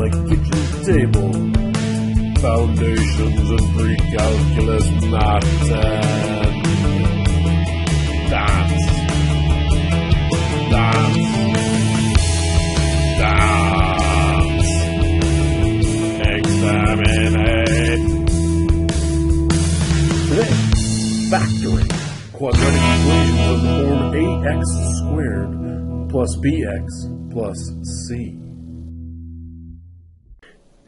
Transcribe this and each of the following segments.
like kitchen table, foundations and pre-calculus math and dance. Exterminate. Today, factoring quadratic equations of the form ax squared plus bx plus c.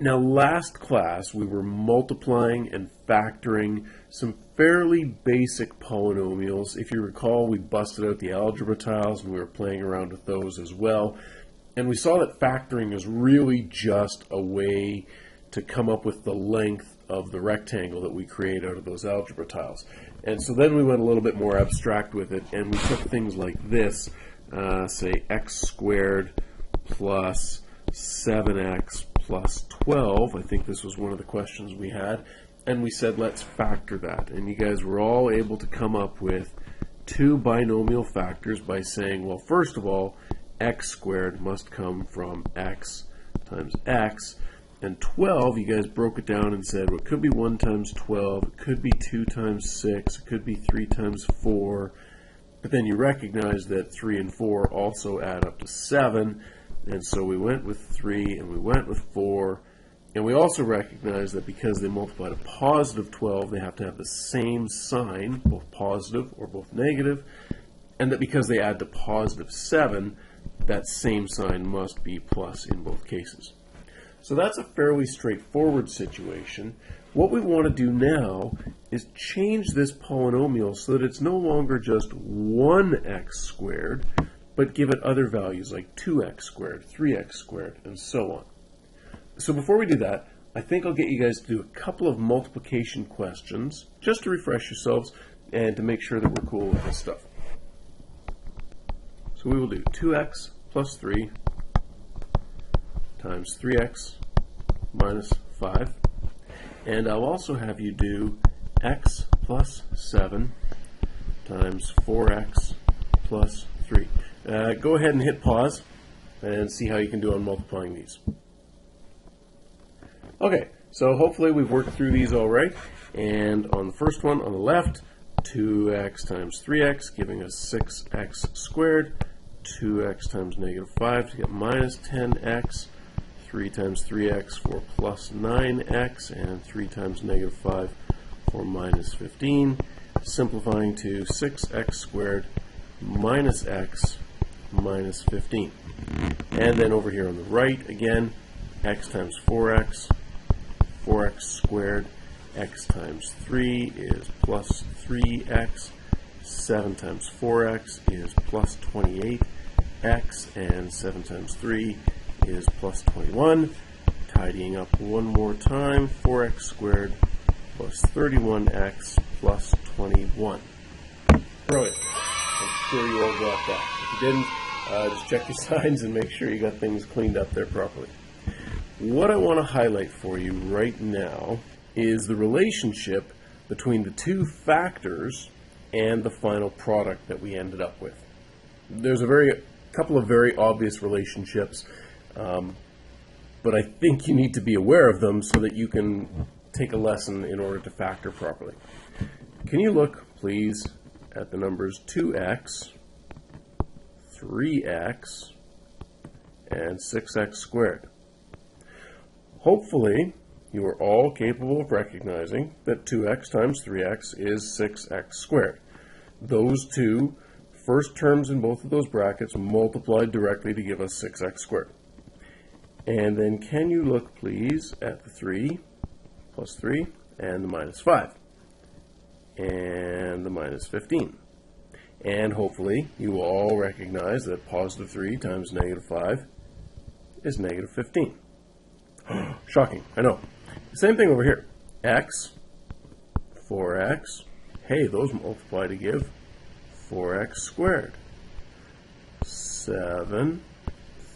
Now, last class we were multiplying and factoring some fairly basic polynomials. If you recall, we busted out the algebra tiles and we were playing around with those as well. And we saw that factoring is really just a way to come up with the length of the rectangle that we create out of those algebra tiles. And so then we went a little bit more abstract with it, and we took things like this, say x squared plus 7x plus 12. I think this was one of the questions we had. And we said, let's factor that. And you guys were all able to come up with two binomial factors by saying, well, first of all, x squared must come from x times x. And 12, you guys broke it down and said, well, it could be 1 times 12, it could be 2 times 6, it could be 3 times 4. But then you recognize that 3 and 4 also add up to 7. And so we went with 3 and we went with 4. And we also recognize that because they multiply to positive 12, they have to have the same sign, both positive or both negative. And that because they add to positive 7, that same sign must be plus in both cases. So that's a fairly straightforward situation. What we want to do now is change this polynomial so that it's no longer just 1x squared, but give it other values like 2x squared, 3x squared, and so on. So before we do that, I think I'll get you guys to do a couple of multiplication questions just to refresh yourselves and to make sure that we're cool with this stuff. So we will do 2x plus 3 times 3x minus 5. And I'll also have you do x plus 7 times 4x plus 3. Go ahead and hit pause and see how you can do on multiplying these. Okay, so hopefully we've worked through these all right. And on the first one on the left, 2x times 3x giving us 6x squared. 2x times negative 5 to get minus 10x. 3 times 3x for plus 9x. And 3 times negative 5 for minus 15. Simplifying to 6x squared minus x minus 15. And then over here on the right again, x times 4x. 4x squared, x times 3 is plus 3x, 7 times 4x is plus 28x, and 7 times 3 is plus 21. Tidying up one more time, 4x squared plus 31x plus 21. Brilliant. I'm sure you all got that. If you didn't, just check your signs and make sure you got things cleaned up there properly. What I want to highlight for you right now is the relationship between the two factors and the final product that we ended up with. There's a couple of very obvious relationships, but I think you need to be aware of them so that you can take a lesson in order to factor properly. Can you look, please, at the numbers 2x, 3x, and 6x squared? Hopefully, you are all capable of recognizing that 2x times 3x is 6x squared. Those two first terms in both of those brackets multiplied directly to give us 6x squared. And then can you look, please, at the 3 plus 3 and the minus 5 and the minus 15. And hopefully, you will all recognize that positive 3 times negative 5 is negative 15. Shocking, I know. Same thing over here. X, 4x. Hey, those multiply to give 4x squared. 7,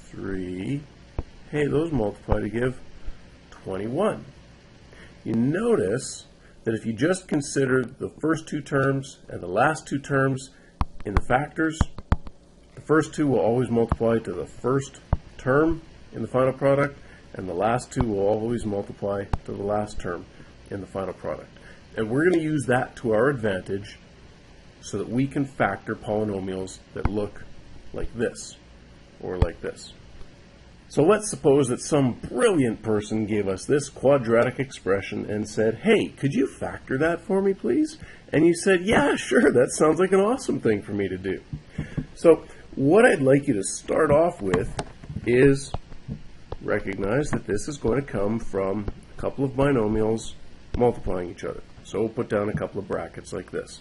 3. Hey, those multiply to give 21. You notice that if you just consider the first two terms and the last two terms in the factors, the first two will always multiply to the first term in the final product, and the last two will always multiply to the last term in the final product. And we're going to use that to our advantage so that we can factor polynomials that look like this or like this. So let's suppose that some brilliant person gave us this quadratic expression and said, hey, could you factor that for me, please? And you said, yeah, sure, that sounds like an awesome thing for me to do. So what I'd like you to start off with is recognize that this is going to come from a couple of binomials multiplying each other. So we'll put down a couple of brackets like this.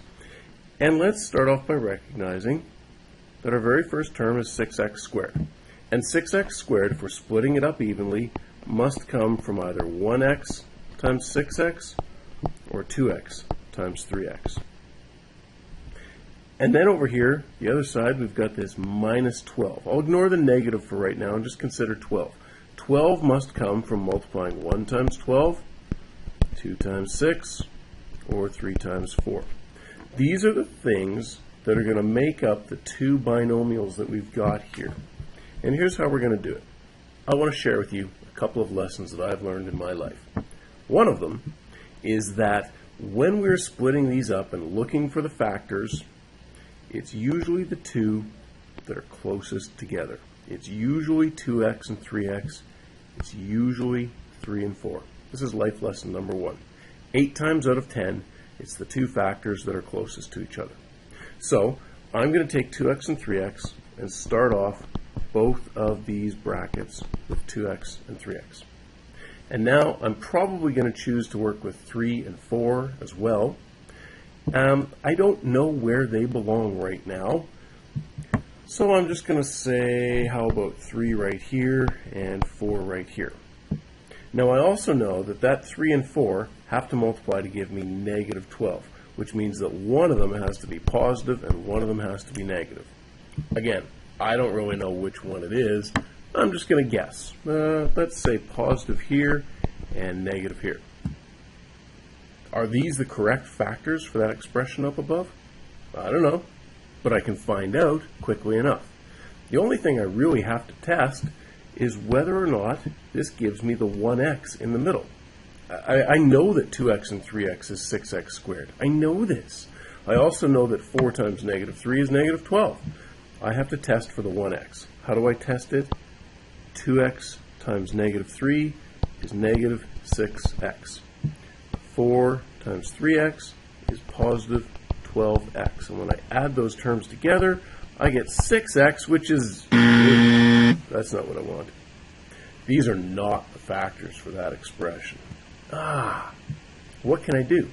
And let's start off by recognizing that our very first term is 6x squared. And 6x squared, if we're splitting it up evenly, must come from either 1x times 6x or 2x times 3x. And then over here, the other side, we've got this minus 12. I'll ignore the negative for right now and just consider 12. 12 must come from multiplying 1 times 12, 2 times 6, or 3 times 4. These are the things that are going to make up the two binomials that we've got here. And here's how we're going to do it. I want to share with you a couple of lessons that I've learned in my life. One of them is that when we're splitting these up and looking for the factors, it's usually the two that are closest together. It's usually 2x and 3x. It's usually 3 and 4. This is life lesson number 1. 8 times out of 10, it's the two factors that are closest to each other. So I'm going to take 2x and 3x and start off both of these brackets with 2x and 3x. And now I'm probably going to choose to work with 3 and 4 as well. I don't know where they belong right now, so I'm just going to say, how about 3 right here and 4 right here. Now I also know that 3 and 4 have to multiply to give me negative 12, which means that one of them has to be positive and one of them has to be negative. Again, I don't really know which one it is. I'm just going to guess. Let's say positive here and negative here. Are these the correct factors for that expression up above? I don't know, but I can find out quickly enough. The only thing I really have to test is whether or not this gives me the 1x in the middle. I know that 2x and 3x is 6x squared. I know this. I also know that 4 times negative 3 is negative 12. I have to test for the 1x. How do I test it? 2x times negative 3 is negative 6x. 4 times 3x is positive 12x. And when I add those terms together, I get 6x, which is... that's not what I want. These are not the factors for that expression. What can I do?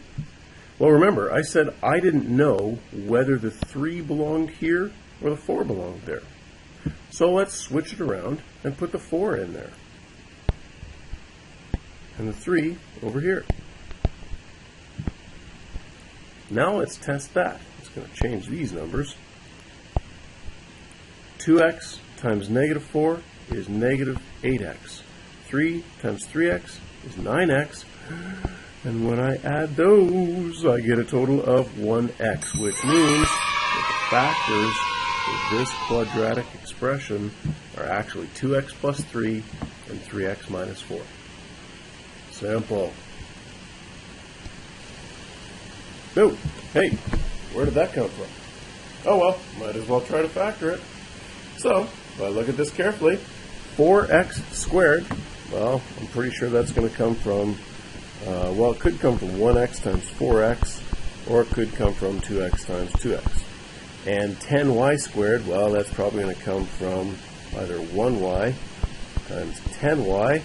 Well, remember, I said I didn't know whether the 3 belonged here or the 4 belonged there. So let's switch it around and put the 4 in there. And the 3 over here. Now let's test that. It's going to change these numbers. 2x times negative 4 is negative 8x. 3 times 3x is 9x. And when I add those, I get a total of 1x, which means that the factors for this quadratic expression are actually 2x plus 3 and 3x minus 4. Simple. Oh, hey, where did that come from? Oh well, might as well try to factor it. So, if I look at this carefully, 4x squared, well, I'm pretty sure that's going to come from, well, it could come from 1x times 4x, or it could come from 2x times 2x. And 10y squared, well, that's probably going to come from either 1y times 10y,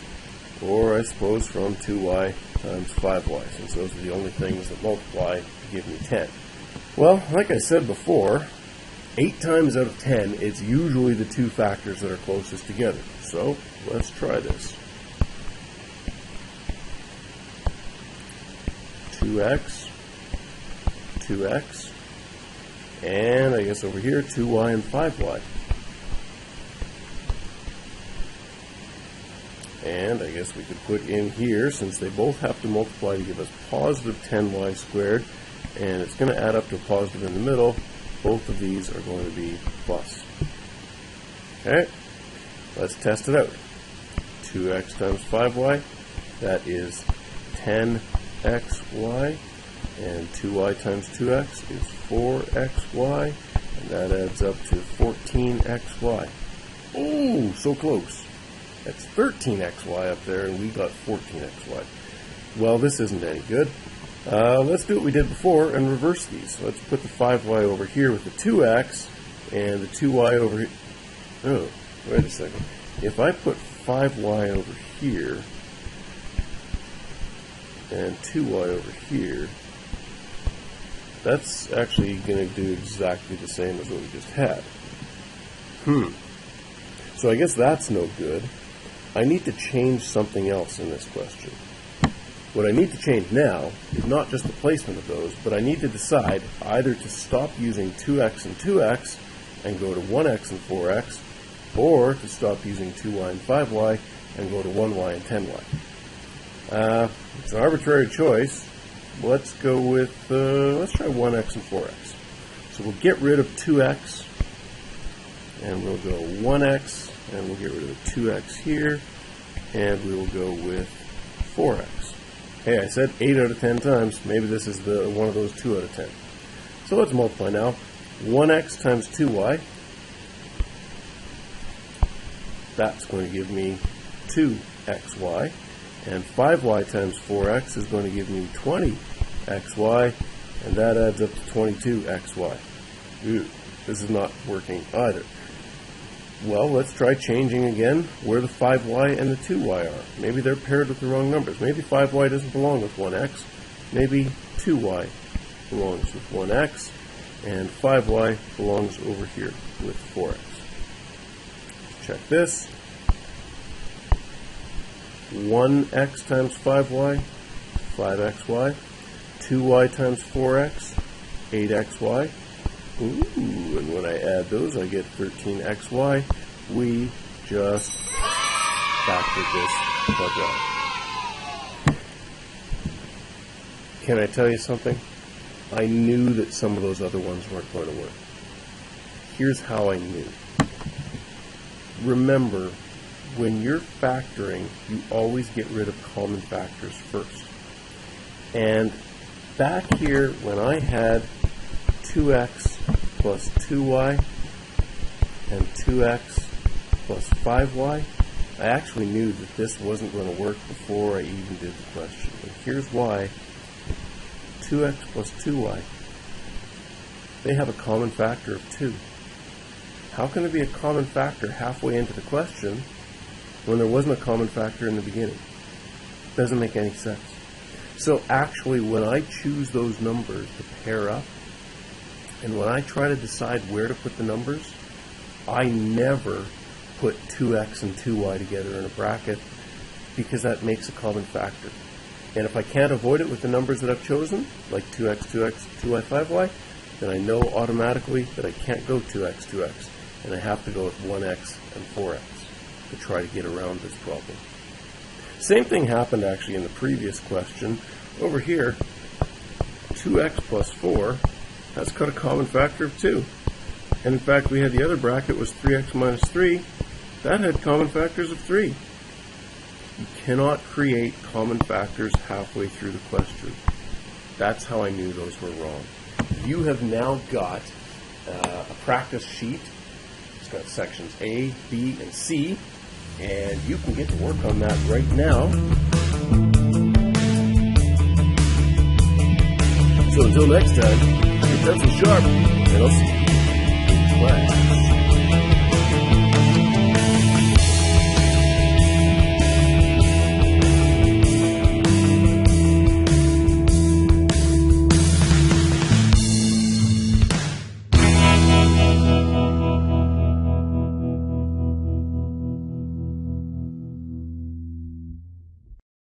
or I suppose from 2y times 5y, since those are the only things that multiply to give me 10. Well, like I said before, 8 times out of 10, it's usually the two factors that are closest together. So, let's try this. 2x, 2x, and I guess over here, 2y and 5y. And I guess we could put in here, since they both have to multiply to give us positive 10y squared, and it's going to add up to a positive in the middle, both of these are going to be plus. Okay, let's test it out. 2x times 5y, that is 10xy, and 2y times 2x is 4xy, and that adds up to 14xy. Oh, so close. That's 13xy up there, and we got 14xy. Well, this isn't any good. Let's do what we did before and reverse these. Let's put the 5y over here with the 2x, and the 2y over here. Oh, wait a second. If I put 5y over here, and 2y over here, that's actually going to do exactly the same as what we just had. So I guess that's no good. I need to change something else in this question. What I need to change now is not just the placement of those, but I need to decide either to stop using 2x and 2x and go to 1x and 4x, or to stop using 2y and 5y and go to 1y and 10y. It's an arbitrary choice. Let's go with, let's try 1x and 4x. So we'll get rid of 2x, and we'll go 1x, and we'll get rid of the 2x here, and we will go with 4x. Hey, I said 8 out of 10 times. Maybe this is one of those 2 out of 10. So let's multiply now. 1x times 2y. That's going to give me 2xy. And 5y times 4x is going to give me 20xy. And that adds up to 22xy. Ooh, this is not working either. Well, let's try changing again where the 5y and the 2y are. Maybe they're paired with the wrong numbers. Maybe 5y doesn't belong with 1x. Maybe 2y belongs with 1x, and 5y belongs over here with 4x. Check this. 1x times 5y, 5xy. 2y times 4x, 8xy. Ooh, and when I add those, I get 13xy. We just factored this plug out. Can I tell you something? I knew that some of those other ones weren't going to work. Here's how I knew. Remember, when you're factoring, you always get rid of common factors first. And back here, when I had 2x plus 2y and 2x plus 5y, I actually knew that this wasn't going to work before I even did the question. And here's why. 2x plus 2y, they have a common factor of 2. How can there be a common factor halfway into the question when there wasn't a common factor in the beginning? Doesn't make any sense. So actually, when I choose those numbers to pair up, and when I try to decide where to put the numbers, I never put 2x and 2y together in a bracket, because that makes a common factor. And if I can't avoid it with the numbers that I've chosen, like 2x, 2x, 2y, 5y, then I know automatically that I can't go 2x, 2x, and I have to go with 1x and 4x to try to get around this problem. Same thing happened actually in the previous question. Over here, 2x plus 4, that's got a common factor of 2. And in fact, we had the other bracket was 3x minus 3. That had common factors of 3. You cannot create common factors halfway through the question. That's how I knew those were wrong. You have now got a practice sheet. It's got sections A, B, and C, and you can get to work on that right now. So until next time, keep your pencil sharp, and I'll see you in class.